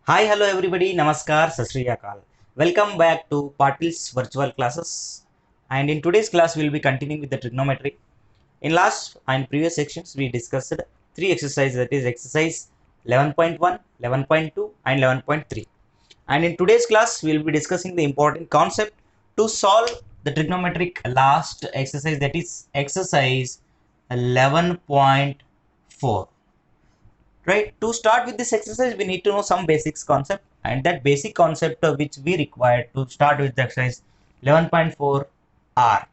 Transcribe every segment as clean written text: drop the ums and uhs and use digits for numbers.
Hi, hello everybody. Namaskar, Sasriyakal. Welcome back to Patil's virtual classes. And in today's class, we'll be continuing with the trigonometry. In last and previous sections, we discussed three exercises, that is exercise 11.1, 11.2 and 11.3. And in today's class, we'll be discussing the important concept to solve the trigonometric last exercise, that is exercise 11.4. Right, to start with this exercise we need to know some basics concept, and that basic concept which we require to start with the exercise 11.4 are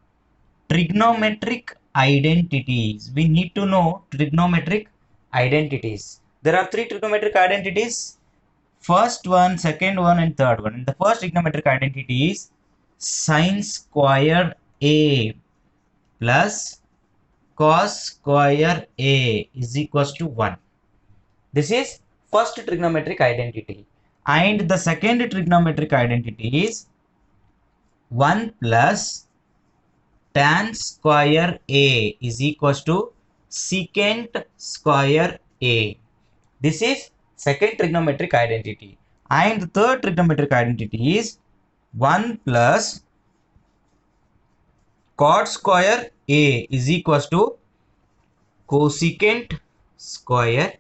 trigonometric identities. We need to know trigonometric identities. There are three trigonometric identities: first one, second one and third one. And the first trigonometric identity is sine square a plus cos square a is equals to 1. This is first trigonometric identity. And the second trigonometric identity is 1 plus tan square A is equals to secant square A. This is second trigonometric identity. And the third trigonometric identity is 1 plus cot square A is equals to cosecant square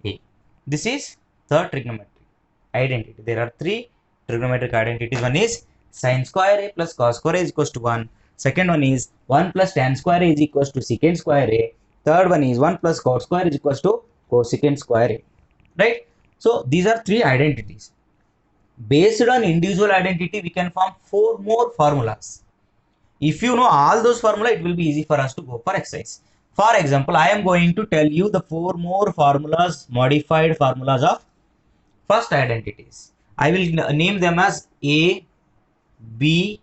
A. This is third trigonometric identity. There are three trigonometric identities. One is sine square A plus cos square A is equals to 1. Second one is 1 plus tan square A is equals to secant square A. Third one is 1 plus cot square is equals to cosecant square A. Right? So these are three identities. Based on individual identity, we can form four more formulas. If you know all those formula, it will be easy for us to go for exercise. For example, I am going to tell you the four more formulas, modified formulas of first identities. I will name them as A, B,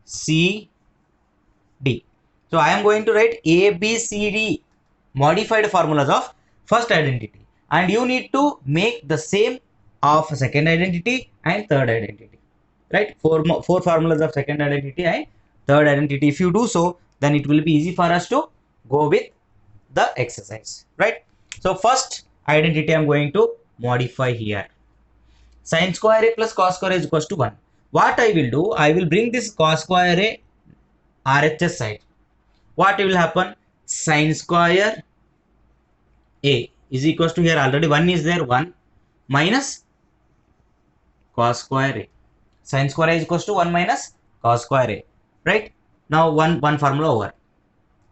C, D. So I am going to write A, B, C, D modified formulas of first identity, and you need to make the same of second identity and third identity. Right? Four formulas of second identity and third identity. If you do so, then it will be easy for us to go with the exercise. Right? So first identity I am going to modify here. Sin square A plus cos square A is equals to 1. What I will do, I will bring this cos square A RHS side. What will happen? Sin square A is equals to, here already 1 is there, 1 minus cos square A. Sin square A is equals to 1 minus cos square A. Right? Now one formula over.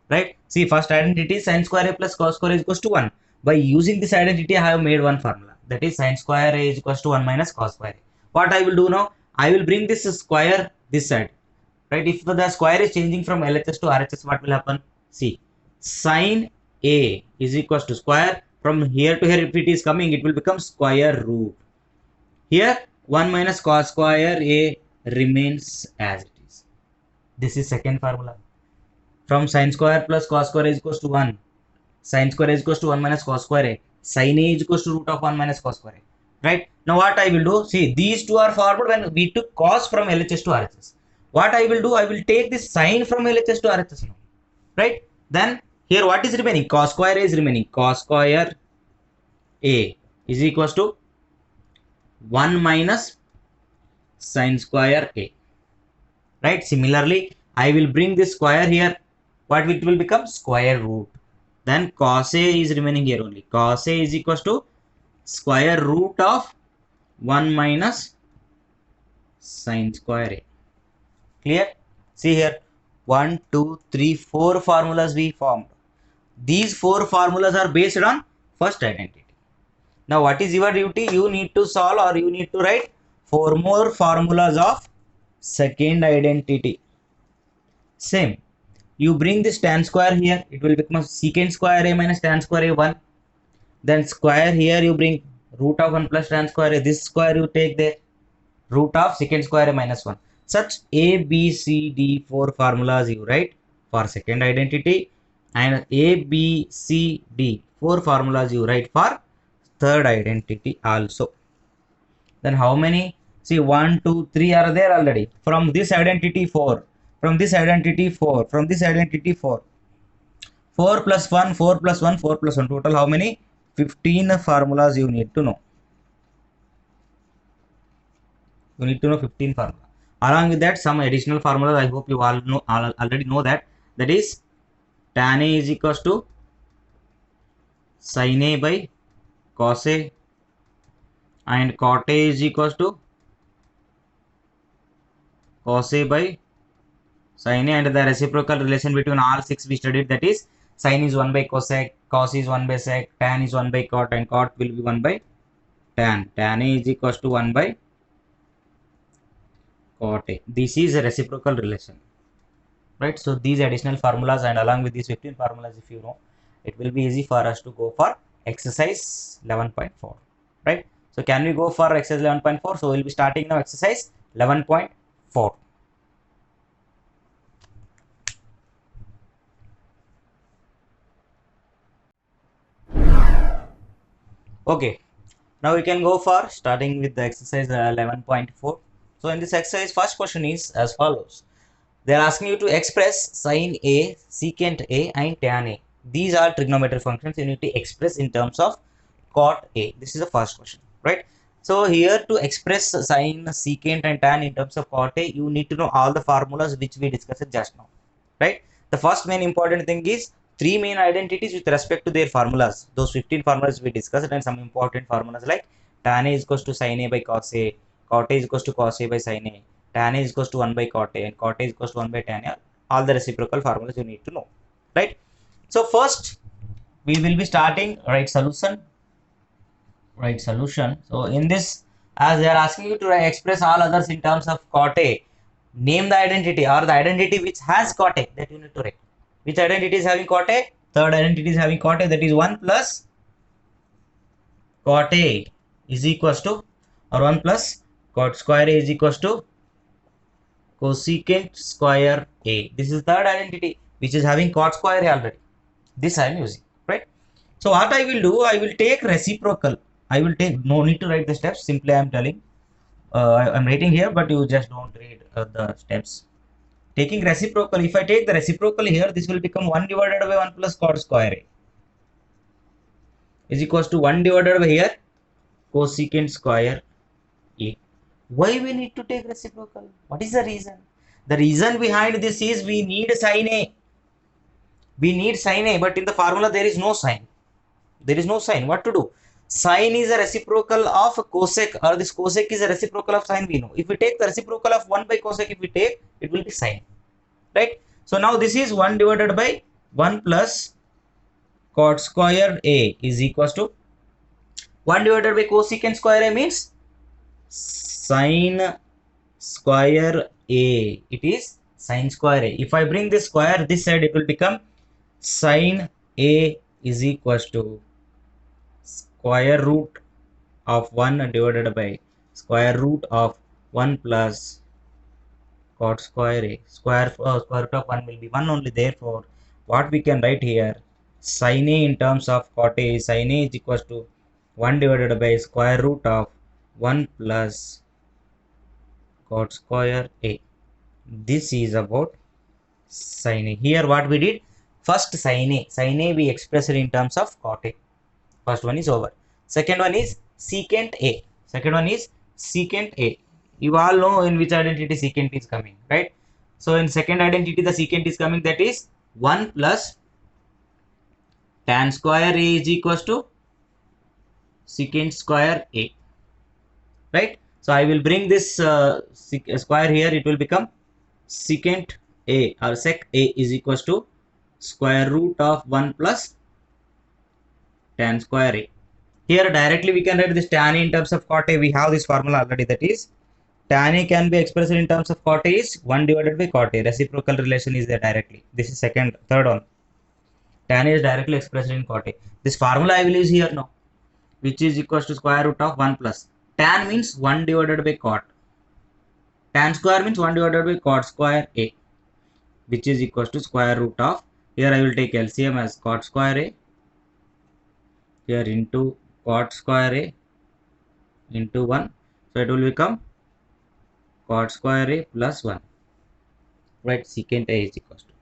Right? See, first identity sin square A plus cos square A is equals to 1. By using this identity, I have made one formula. That is sin square A is equals to 1 minus cos square A. What I will do now? I will bring this square this side. Right? If the square is changing from LHS to RHS, what will happen? See, sin A is equals to square. From here to here, if it is coming, it will become square root. Here, 1 minus cos square A remains as it is. This is second formula. From sin square plus cos square is equals to 1. Sin square is equals to 1 minus cos square A. Sin A is equals to root of 1 minus cos square A. Right? Now what I will do, see, these two are formed when we took cos from LHS to RHS. What I will do, I will take this sin from LHS to RHS now. Right? Then here what is remaining? Cos square A is remaining. Cos square A is equals to 1 minus sin square A. Right? Similarly, I will bring this square here. What it will become? Square root. Then cos A is remaining here only. Cos A is equals to square root of 1 minus sin square A. Clear? See here, 1, 2, 3, 4 formulas we formed. These four formulas are based on first identity. Now what is your duty? You need to solve, or you need to write four more formulas of second identity. Same. You bring this tan square here, it will become secant square A minus tan square A 1. Then square here you bring root of 1 plus tan square A. This square you take there, root of secant square A minus 1. Such A, B, C, D 4 formulas you write for second identity, and A, B, C, D 4 formulas you write for third identity also. Then how many? See, 1, 2, 3 are there already. From this identity 4. From this identity 4. From this identity 4. 4 plus 1, 4 plus 1, 4 plus 1. Total how many? 15 formulas you need to know. You need to know 15 formula. Along with that, some additional formulas. I hope you all know already know that. That is tan A is equals to sin A by cos A, and cot A is equals to cos A by sin A, and the reciprocal relation between all 6 we studied, that is sin is 1 by cosec, cos is 1 by sec, tan is 1 by cot, and cot will be 1 by tan. Tan A is equals to 1 by cot A. This is a reciprocal relation, right? So these additional formulas, and along with these 15 formulas, if you know, it will be easy for us to go for exercise 11.4, right? So can we go for exercise 11.4? So we'll be starting now exercise 11.4. Okay, now we can go for starting with the exercise 11.4. So in this exercise, first question is as follows. They are asking you to express sin A, secant A, and tan A. These are trigonometric functions you need to express in terms of cot A. This is the first question, right? So here to express sin, secant, and tan in terms of cot A, you need to know all the formulas which we discussed just now, right? The first main important thing is three main identities with respect to their formulas. Those 15 formulas we discussed, and some important formulas like tan A is equals to sin A by cos A, cot A is equals to cos A by sin A, tan A is equals to 1 by cot A, and cot A is equals to 1 by tan A. All the reciprocal formulas you need to know, right? So first we will be starting write solution. So in this, as they are asking you to express all others in terms of cot A, name the identity or the identity which has cot A, that you need to write. Which identity is having cot A? Third identity is having cot A, that is 1 plus cot A is equals to, or 1 plus cot square A is equals to cosecant square A. This is third identity which is having cot square A already. This I am using, right? So what I will do, I will take reciprocal. I will take, no need to write the steps, simply I am telling. I am writing here, but you just don't read the steps. Taking reciprocal, if I take the reciprocal here, this will become 1 divided by 1 plus cot square A is equals to 1 divided by here cosecant square A. Why we need to take reciprocal? What is the reason? The reason behind this is we need sin A. We need sin A, but in the formula there is no sign. There is no sign. What to do? Sine is a reciprocal of cosec, or this cosec is a reciprocal of sine, we know. If we take the reciprocal of 1 by cosec, if we take, it will be sine, right? So now this is 1 divided by 1 plus cot square A is equals to 1 divided by cosecant square A means sine square A. It is sine square A. If I bring this square this side, it will become sine A is equals to square root of 1 divided by square root of 1 plus cot square A. Square root of 1 will be 1 only. Therefore, what we can write here, sin A in terms of cot A, sin A is equals to 1 divided by square root of 1 plus cot square A. This is about sin A. Here what we did, first sin A we expressed in terms of cot A. First one is over. Second one is secant A. You all know in which identity secant is coming, right? So in second identity the secant is coming, that is 1 plus tan square A is equals to secant square A, right? So I will bring this square here, it will become secant A or sec A is equals to square root of 1 plus tan square A. Here directly we can write this tan A in terms of cot A. We have this formula already, that is tan A can be expressed in terms of cot A is 1 divided by cot A. Reciprocal relation is there directly. This is third one. Tan A is directly expressed in cot A. This formula I will use here now, which is equals to square root of 1 plus. Tan means 1 divided by cot. Tan square means 1 divided by cot square A, which is equals to square root of, here I will take LCM as cot square A, here into cot square A into 1. So it will become cot square A plus 1, right? Secant A is equals to.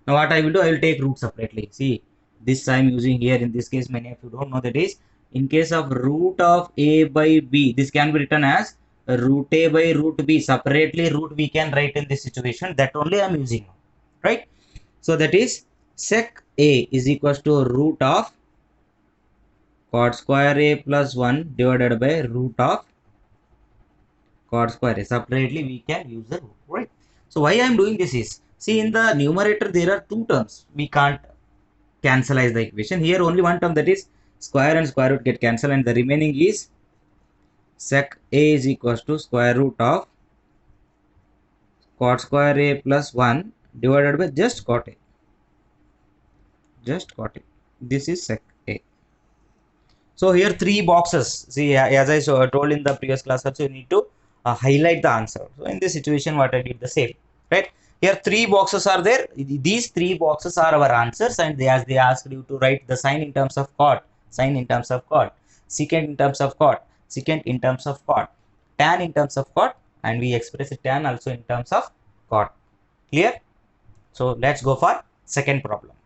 Now what I will do, I will take root separately. See, this I am using here in this case, many of you don't know, that is in case of root of A by B, this can be written as root a by root b. Separately root we can write in this situation. That only I am using now, right? So that is sec a is equals to root of cot square a plus 1 divided by root of cot square a. Separately we can use the root, right? So why I am doing this is, see, in the numerator there are two terms, we can't cancelize the equation. Here only one term, that is square and square root get cancelled, and the remaining is sec a is equals to square root of cot square a plus 1 divided by just cot a. Just cot a. This is sec a. So here three boxes. See, as I told in the previous class also, you need to highlight the answer. So in this situation, what I did the same, right? Here three boxes are there. These three boxes are our answers, and as they asked you to write the sign in terms of cot, sign in terms of cot, secant in terms of cot, secant in terms of cot, tan in terms of cot, and we express tan also in terms of cot. Clear? So let's go for second problem.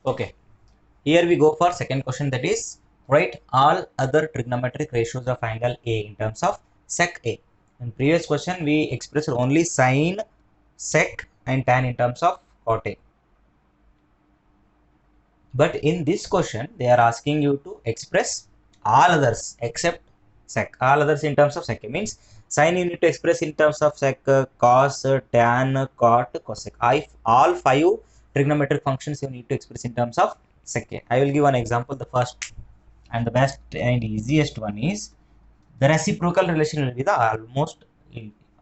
Okay, here we go for second question, that is write all other trigonometric ratios of angle A in terms of sec A. In previous question we expressed only sine, sec and tan in terms of cot A. But in this question they are asking you to express all others except sec. All others in terms of sec A means sine you need to express in terms of sec, cos, tan, cot, cosec. All five trigonometric functions you need to express in terms of sec A. I will give an example. The first and the best and easiest one is the reciprocal relation will be the almost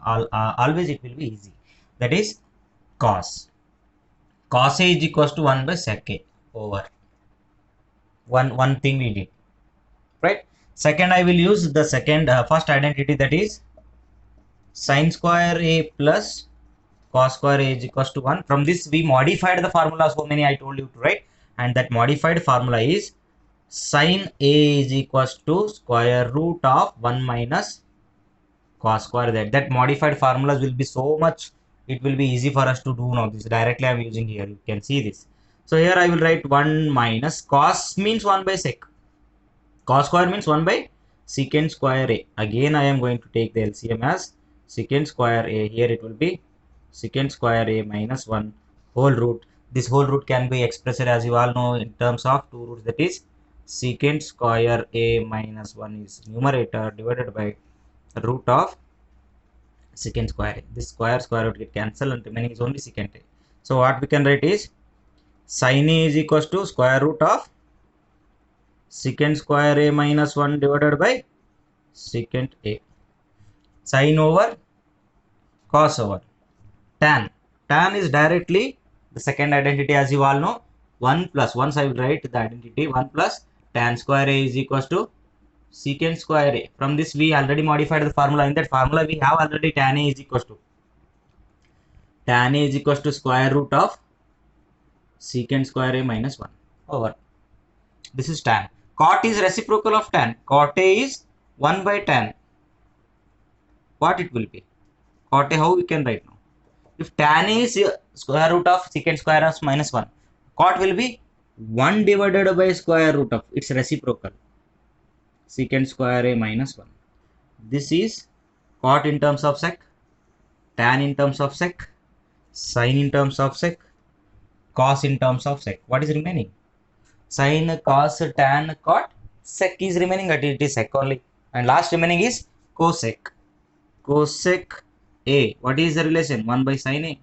always it will be easy. That is cos. Cos A is equals to 1 by sec A over one thing we did, right? Second, I will use the second first identity, that is sin square A plus cos square A is equals to 1. From this we modified the formula, so many I told you to write, and that modified formula is sin A is equals to square root of 1 minus cos square. That modified formulas will be so much, it will be easy for us to do now. This directly I am using here, you can see this. So here I will write 1 minus cos means 1 by sec, cos square means 1 by secant square A. Again I am going to take the LCM as secant square A. Here it will be secant square A minus 1 whole root. This whole root can be expressed, as you all know, in terms of two roots, that is secant square A minus 1 is numerator divided by root of secant square A. This square root get cancelled and remaining is only secant A. So what we can write is sin A is equals to square root of secant square A minus 1 divided by secant A. Sin over cos over tan. Tan is directly the second identity, as you all know. 1 plus, once I will write the identity, 1 plus tan square A is equals to secant square A. From this we already modified the formula. In that formula we have already tan A is equals to square root of secant square A minus 1 over. This is tan. Cot is reciprocal of tan. Cot A is 1 by tan. What it will be? Cot A, how we can write now? If tan is square root of secant square of minus 1, cot will be 1 divided by square root of its reciprocal, secant square A minus 1. This is cot in terms of sec, tan in terms of sec, sin in terms of sec, cos in terms of sec. What is remaining? Sin, cos, tan, cot, sec is remaining, but it is sec only. And last remaining is cosec. Cosec A. What is the relation? 1 by sin A.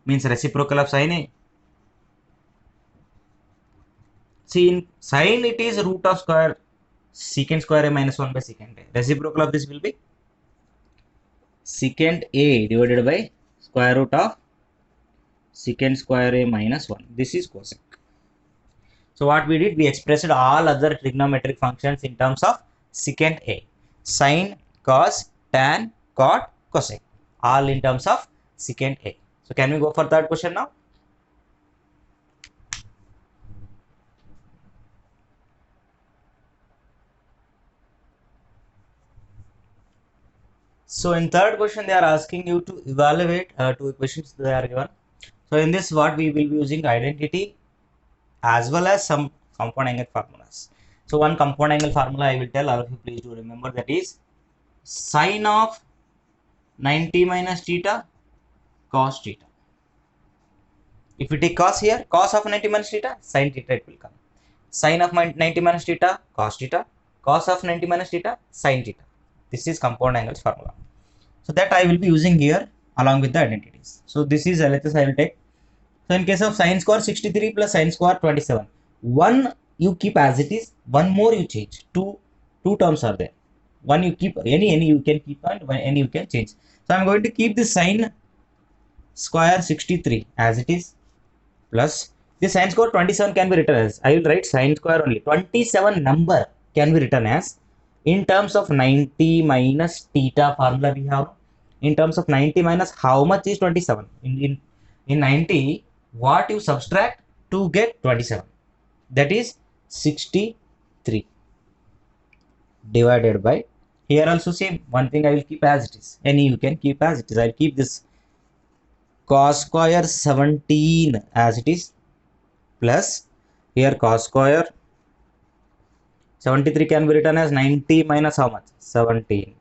Means reciprocal of sin A. See, in sin it is root of square secant square A minus 1 by secant A. Reciprocal of this will be secant A divided by square root of secant square A minus 1. This is cosec. So what we did, we expressed all other trigonometric functions in terms of secant A. Sin, cos, tan, cot, cosec. All in terms of secant A. So can we go for third question now? So in third question they are asking you to evaluate two equations they are given. So in this what we will be using identity as well as some compound angle formulas. So one compound angle formula I will tell all of you, please do remember, that is sine of 90 minus theta cos theta. If we take cos here, cos of 90 minus theta, sin theta it will come. Sine of 90 minus theta cos theta, cos of 90 minus theta sin theta. This is compound angles formula. So that I will be using here along with the identities. So this is LHS I will take. So in case of sine square 63 plus sine square 27, one you keep as it is, one more you change. Two terms are there. One you keep, any you can keep, and any you can change. So I am going to keep the sine square 63 as it is, plus the sine square 27 can be written as, I will write sine square only. 27 number can be written as in terms of 90 minus theta formula we have. In terms of 90 minus how much is 27? In 90, what you subtract to get 27? That is 63 divided by, here also same, one thing I will keep as it is. Any you can keep as it is. I will keep this cos square 17 as it is, plus here cos square 73 can be written as 90 minus how much? 17,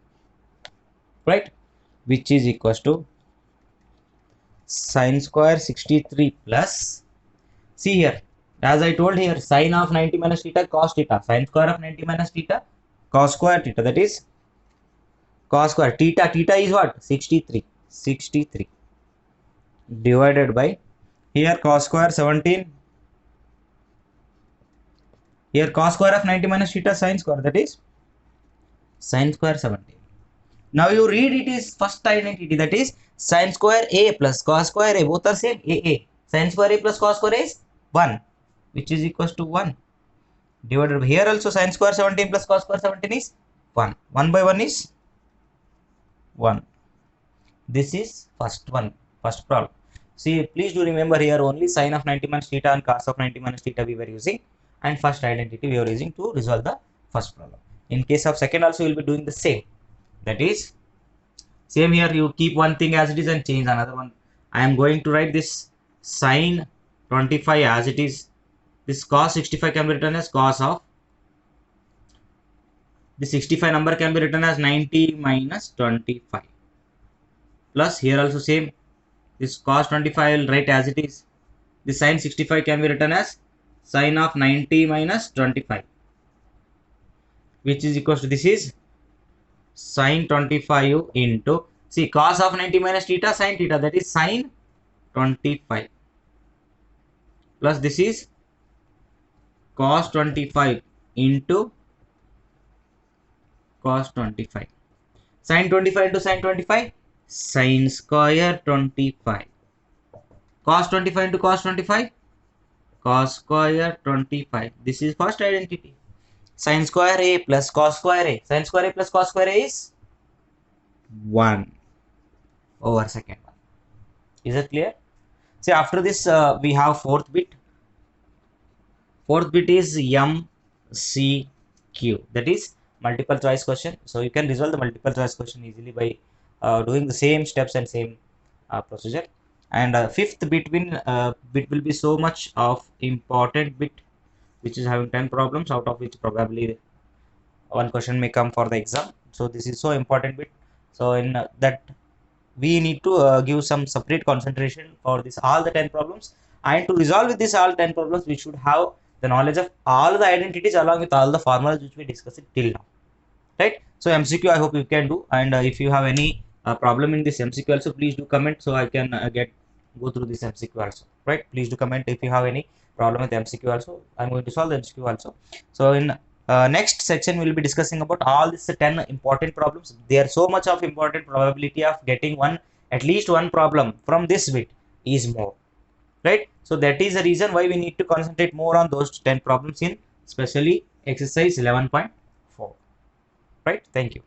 right? Which is equals to sine square 63 plus, see here, as I told here, sine of 90 minus theta cos theta, sine square of 90 minus theta cos square theta, that is cos square theta is what? 63 divided by, here cos square 17, here cos square of 90 minus theta sine square, that is sine square 17. Now you read it is first identity, that is sine square a plus cos square a, both are same, a. Sine square a plus cos square a is 1, which is equals to 1 divided by, here also sine square 17 plus cos square 17 is 1. 1 by 1 is 1. This is first problem. See, please do remember here only sine of 90 minus theta and cos of 90 minus theta we were using, and first identity we were using to resolve the first problem. In case of second also we will be doing the same. That is same here, you keep one thing as it is and change another one. I am going to write this sine 25 as it is. This cos 65 can be written as cos of, the 65 number can be written as 90 minus 25, plus here also same, this cos 25 I will write as it is. The sine 65 can be written as sine of 90 minus 25, which is equals to, this is sine 25 into, see, cos of 90 minus theta sine theta, that is sine 25, plus this is cos 25 into cos 25, sine 25 into sine 25, sine square 25, cos 25 into cos 25, cos square 25. This is first identity. Sine square a plus cos square a, sine square a plus cos square a is 1 over second one. Is it clear? See, after this we have fourth bit. Fourth bit is MCQ, that is multiple choice question. So you can resolve the multiple choice question easily by doing the same steps and same procedure. And fifth bit will be so much of important bit, which is having 10 problems, out of which probably one question may come for the exam. So this is so important bit. So in that we need to give some separate concentration for this all the 10 problems, and to resolve with this all 10 problems we should have the knowledge of all the identities along with all the formulas which we discussed till now, right? So MCQ I hope you can do, and if you have any problem in this MCQ also, please do comment so I can go through this MCQ also, right? Please do comment if you have any problem with MCQ also. I'm going to solve the MCQ also. So in next section we will be discussing about all these 10 important problems. There are so much of important probability of getting at least one problem from this bit is more, right? So that is the reason why we need to concentrate more on those 10 problems in especially exercise 11.4, right? Thank you.